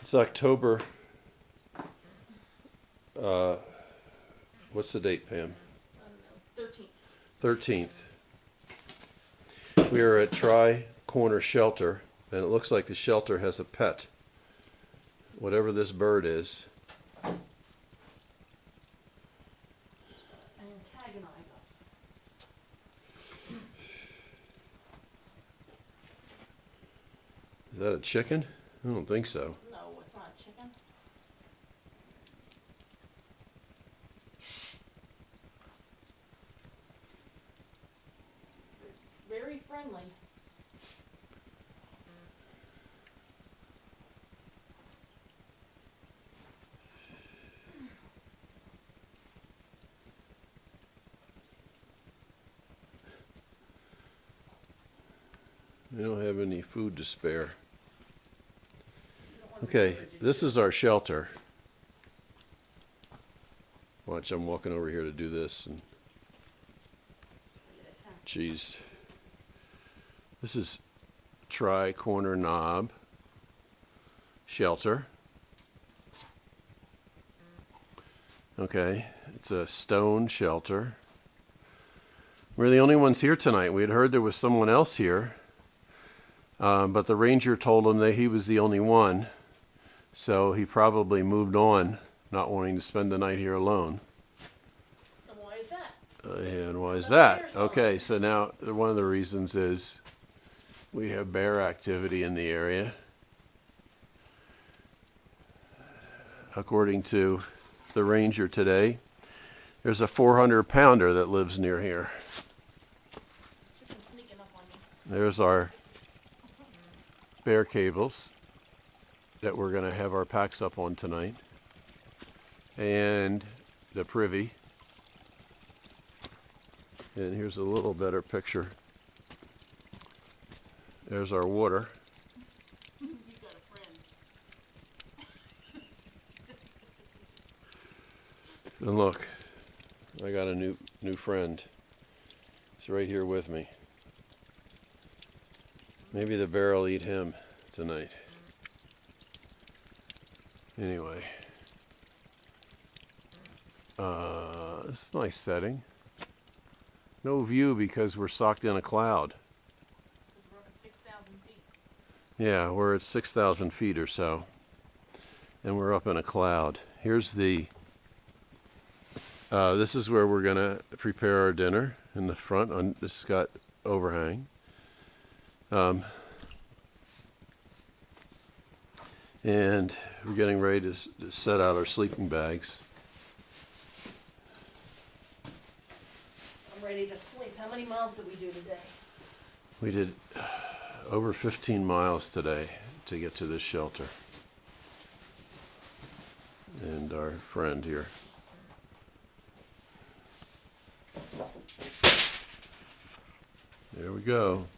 It's October. What's the date, Pam? 13th. We are at Tricorner Shelter, and it looks like the shelter has a pet. Whatever this bird is. And antagonize us. Is that a chicken? I don't think so. No, it's not a chicken. It's very friendly. We don't have any food to spare. Okay, this is our shelter. Watch, I'm walking over here to do this. And geez. This is Tricorner Knob Shelter. Okay, it's a stone shelter. We're the only ones here tonight. We had heard there was someone else here. But the ranger told him that he was the only one, so he probably moved on, not wanting to spend the night here alone. And why is that? And why is that? Okay, so now one of the reasons is we have bear activity in the area. According to the ranger today, there's a 400-pounder that lives near here. Chicken's sneaking up on me. There's our bear cables that we're going to have our packs up on tonight, and the privy. And here's a little better picture. There's our water. You got a friend. And look, I got a new friend. He's right here with me. Maybe the bear will eat him tonight. Anyway, it's a nice setting. No view because we're socked in a cloud. Because we're up at 6,000 feet. Yeah, we're at 6,000 feet or so, and we're up in a cloud. Here's the. This is where we're gonna prepare our dinner in the front. This has got overhang. And we're getting ready to set out our sleeping bags. I'm ready to sleep. How many miles did we do today? We did over 15 miles today to get to this shelter. And our friend here. There we go.